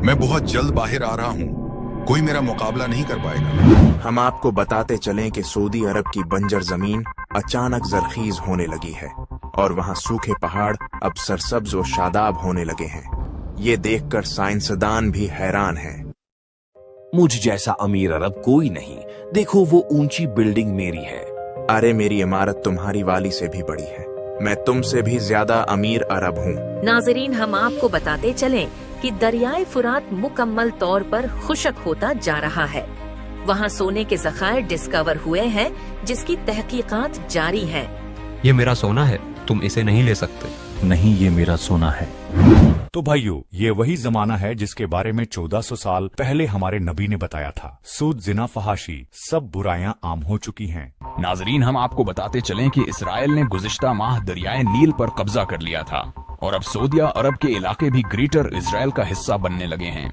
मैं बहुत जल्द बाहर आ रहा हूँ, कोई मेरा मुकाबला नहीं कर पाएगा। हम आपको बताते चलें कि सऊदी अरब की बंजर जमीन अचानक जरखीज होने लगी है और वहाँ सूखे पहाड़ अब सरसब्ज और शादाब होने लगे हैं। ये देखकर साइंसदान भी हैरान हैं। मुझ जैसा अमीर अरब कोई नहीं, देखो वो ऊंची बिल्डिंग मेरी है। अरे मेरी इमारत तुम्हारी वाली से भी बड़ी है, मैं तुमसे भी ज्यादा अमीर अरब हूँ। नाजरीन, हम आपको बताते चलें कि दरियाए फुरात मुकम्मल तौर पर खुशक होता जा रहा है। वहाँ सोने के ज़खायर डिस्कवर हुए हैं जिसकी तहकीकात जारी हैं। ये मेरा सोना है, तुम इसे नहीं ले सकते। नहीं, ये मेरा सोना है। तो भाइयों, ये वही जमाना है जिसके बारे में 1400 साल पहले हमारे नबी ने बताया था। सूद, जिना, फहाशी सब बुराइयां आम हो चुकी हैं। नाजरीन, हम आपको बताते चलें कि इसराइल ने गुज़िश्ता माह दरियाए नील पर कब्जा कर लिया था और अब सऊदी अरब के इलाके भी ग्रेटर इसराइल का हिस्सा बनने लगे हैं।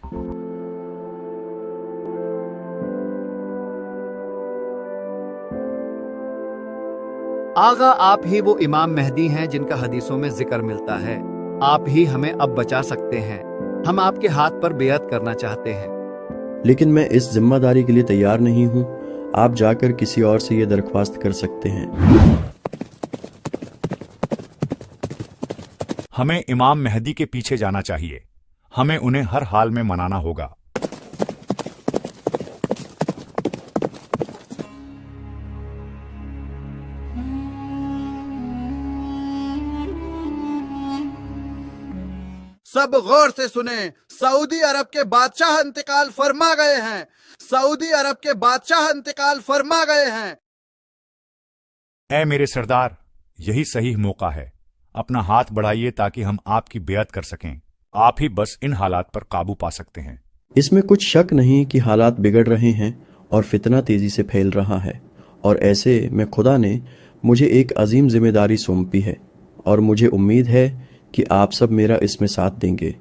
आगा, आप ही वो इमाम मेहदी हैं जिनका हदीसों में जिक्र मिलता है। आप ही हमें अब बचा सकते हैं। हम आपके हाथ पर बेअत करना चाहते हैं। लेकिन मैं इस जिम्मेदारी के लिए तैयार नहीं हूँ। आप जाकर किसी और से ये दरख्वास्त कर सकते हैं। हमें इमाम मेहदी के पीछे जाना चाहिए। हमें उन्हें हर हाल में मनाना होगा। सब गौर से सुने, सऊदी अरब के बादशाह इंतकाल फरमा गए हैं। सऊदी अरब के बादशाह इंतकाल फरमा गए हैं। ऐ मेरे सरदार, यही सही मौका है। अपना हाथ बढ़ाइए ताकि हम आपकी बेअत कर सकें। आप ही बस इन हालात पर काबू पा सकते हैं। इसमें कुछ शक नहीं कि हालात बिगड़ रहे हैं और फितना तेजी से फैल रहा है, और ऐसे में खुदा ने मुझे एक अजीम जिम्मेदारी सौंपी है और मुझे उम्मीद है कि आप सब मेरा इसमें साथ देंगे।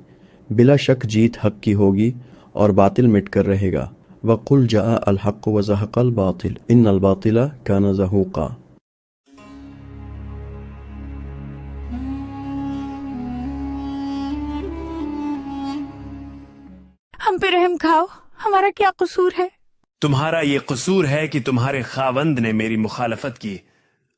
बिला शक जीत हक की होगी और बातिल मिट कर रहेगा। वक़ुल जाअ अल हक़्क़ु व ज़हक़ल बातिल इन्नल बातिला काना ज़हूक़ा। हम पे रहम खाओ, हमारा क्या कसूर है? तुम्हारा ये कसूर है कि तुम्हारे खावंद ने मेरी मुखालफत की।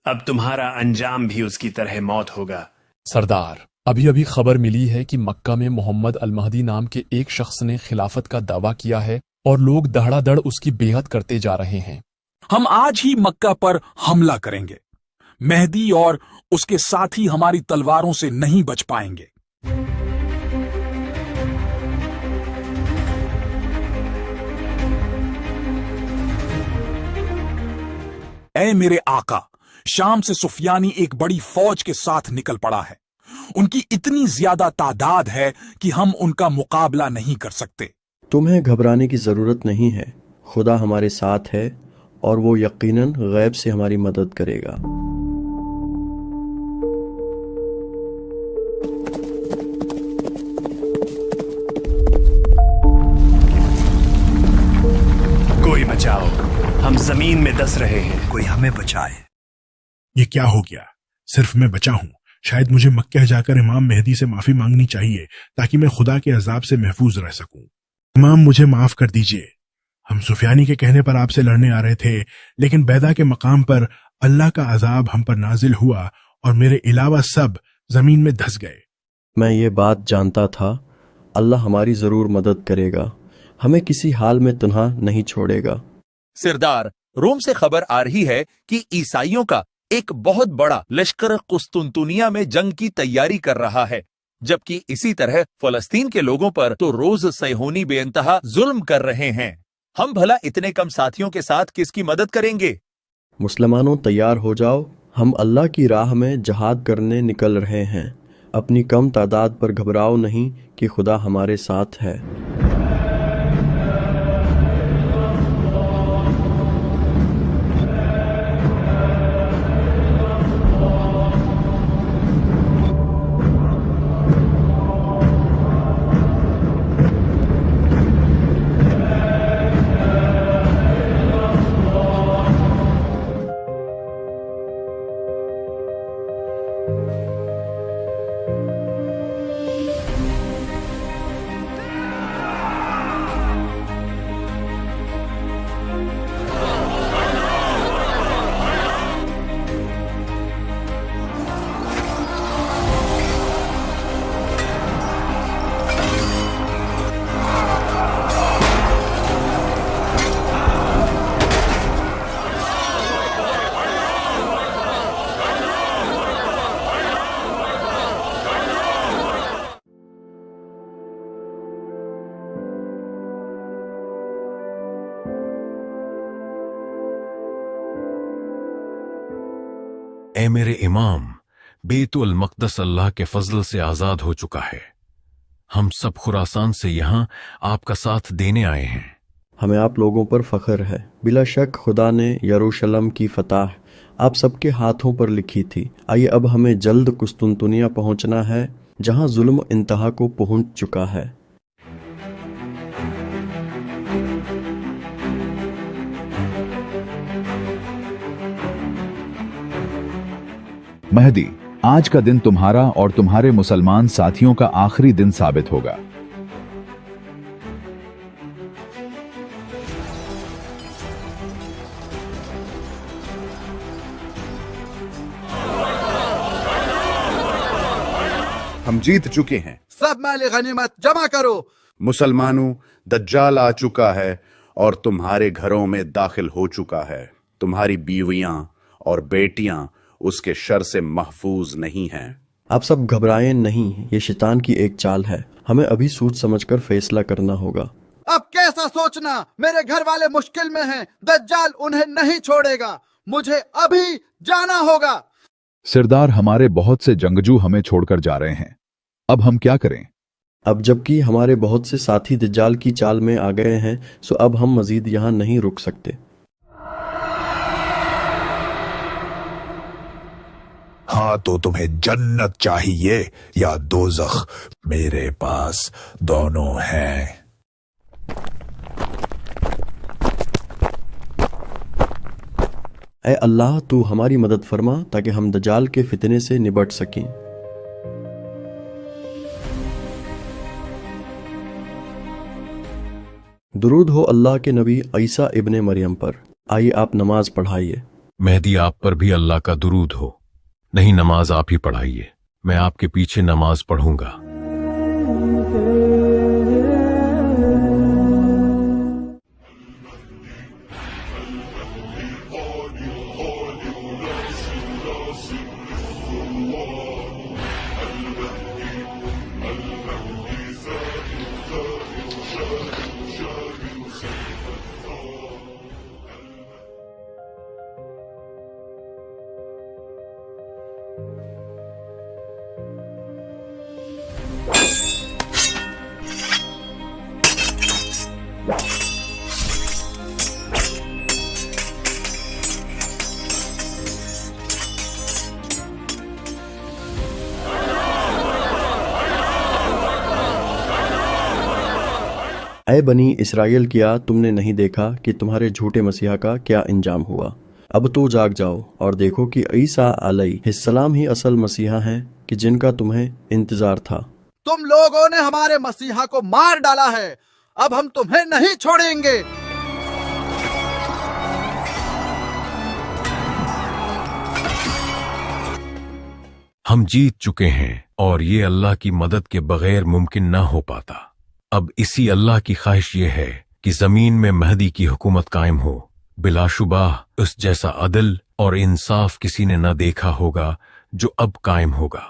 अब तुम्हारा अंजाम भी उसकी तरह मौत होगा। सरदार, अभी अभी खबर मिली है कि मक्का में मोहम्मद अल महदी नाम के एक शख्स ने खिलाफत का दावा किया है और लोग दहड़ादड़ उसकी बेअत करते जा रहे हैं। हम आज ही मक्का पर हमला करेंगे। मेहदी और उसके साथी हमारी तलवारों से नहीं बच पाएंगे। ऐ मेरे आका, शाम से सुफियानी एक बड़ी फौज के साथ निकल पड़ा है। उनकी इतनी ज्यादा तादाद है कि हम उनका मुकाबला नहीं कर सकते। तुम्हें घबराने की जरूरत नहीं है। खुदा हमारे साथ है और वो यकीनन गैब से हमारी मदद करेगा। कोई बचाओ, हम जमीन में दस रहे हैं। कोई हमें बचाए। ये क्या हो गया? सिर्फ मैं बचा हूँ। शायद मुझे मक्का जाकर इमाम मेहदी से माफी मांगनी चाहिए ताकि मैं खुदा के अजाब से महफूज रह सकूं। इमाम, मुझे माफ कर दीजिए। हम सुफियानी के कहने पर आपसे लड़ने आ रहे थे, लेकिन बैदा के मकाम पर अल्लाह का अजाब हम पर नाजिल हुआ और मेरे अलावा सब जमीन में धंस गए। मैं ये बात जानता था। अल्लाह हमारी जरूर मदद करेगा, हमें किसी हाल में तन्हा नहीं छोड़ेगा। सरदार, रोम से खबर आ रही है कि ईसाइयों का एक बहुत बड़ा लश्कर कुस्तुनतुनिया में जंग की तैयारी कर रहा है, जबकि इसी तरह फलस्तीन के लोगों पर तो रोज सैहोनी बेइंतहा जुल्म कर रहे हैं। हम भला इतने कम साथियों के साथ किसकी मदद करेंगे? मुसलमानों, तैयार हो जाओ। हम अल्लाह की राह में जहाद करने निकल रहे हैं। अपनी कम तादाद पर घबराओ नहीं कि खुदा हमारे साथ है। اے میرے امام، بیت المقدس اللہ کے فضل سے آزاد ہو چکا ہے. ہم سب خراسان سے یہاں آپ کا ساتھ دینے آئے ہیں. ہمیں آپ لوگوں پر فخر ہے. بلا شک خدا نے یروشلم کی فتح آپ سب کے ہاتھوں پر لکھی تھی. آئیے اب ہمیں جلد قسطنطنیہ پہنچنا ہے جہاں ظلم انتہا کو پہنچ چکا ہے. مہدی، آج کا دن تمہارا اور تمہارے مسلمان ساتھیوں کا آخری دن ثابت ہوگا. ہم جیت چکے ہیں. سب مال غنیمت جمع کرو. مسلمانوں، دجال آ چکا ہے اور تمہارے گھروں میں داخل ہو چکا ہے. تمہاری بیویاں اور بیٹیاں اس کے شر سے محفوظ نہیں ہیں. آپ سب گھبرائیں نہیں، یہ شیطان کی ایک چال ہے. ہمیں ابھی سوچ سمجھ کر فیصلہ کرنا ہوگا. اب کیسا سوچنا؟ میرے گھر والے مشکل میں ہیں. دجال انہیں نہیں چھوڑے گا. مجھے ابھی جانا ہوگا. سردار، ہمارے بہت سے جنگجو ہمیں چھوڑ کر جا رہے ہیں. اب ہم کیا کریں؟ اب جبکہ ہمارے بہت سے ساتھی دجال کی چال میں آ گئے ہیں، سو اب ہم مزید یہاں نہیں رک سکتے. ہاں تو تمہیں جنت چاہیے یا دوزخ؟ میرے پاس دونوں ہیں. اے اللہ، تو ہماری مدد فرما تاکہ ہم دجال کے فتنے سے نبٹ سکیں. درود ہو اللہ کے نبی عیسیٰ ابن مریم پر. آئیے آپ نماز پڑھائیے. مہدی، آپ پر بھی اللہ کا درود ہو. نہیں، نماز آپ ہی پڑھائیے. میں آپ کے پیچھے نماز پڑھوں گا. اے بنی اسرائیل، کیا تم نے نہیں دیکھا کہ تمہارے جھوٹے مسیحا کا کیا انجام ہوا؟ اب تو جاگ جاؤ اور دیکھو کہ عیسیٰ علیہ السلام ہی اصل مسیحا ہیں کہ جن کا تمہیں انتظار تھا. تم لوگوں نے ہمارے مسیحا کو مار ڈالا ہے. اب ہم تمہیں نہیں چھوڑیں گے. ہم جیت چکے ہیں اور یہ اللہ کی مدد کے بغیر ممکن نہ ہو پاتا. اب اسی اللہ کی خواہش یہ ہے کہ زمین میں مہدی کی حکومت قائم ہو. بلا شبہ اس جیسا عدل اور انصاف کسی نے نہ دیکھا ہوگا جو اب قائم ہوگا.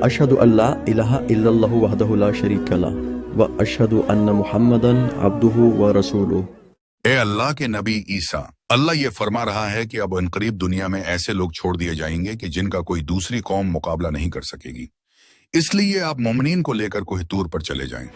اشہد ان لا الہ الا اللہ وحدہ لا شریک لہ و اشہد ان محمدًا عبدہ و رسولہ. اے اللہ کے نبی عیسیٰ، اللہ یہ فرما رہا ہے کہ اب عنقریب دنیا میں ایسے لوگ چھوڑ دیے جائیں گے کہ جن کا کوئی دوسری قوم مقابلہ نہیں کر سکے گی. اس لیے آپ مومنین کو لے کر کوہ طور پر چلے جائیں.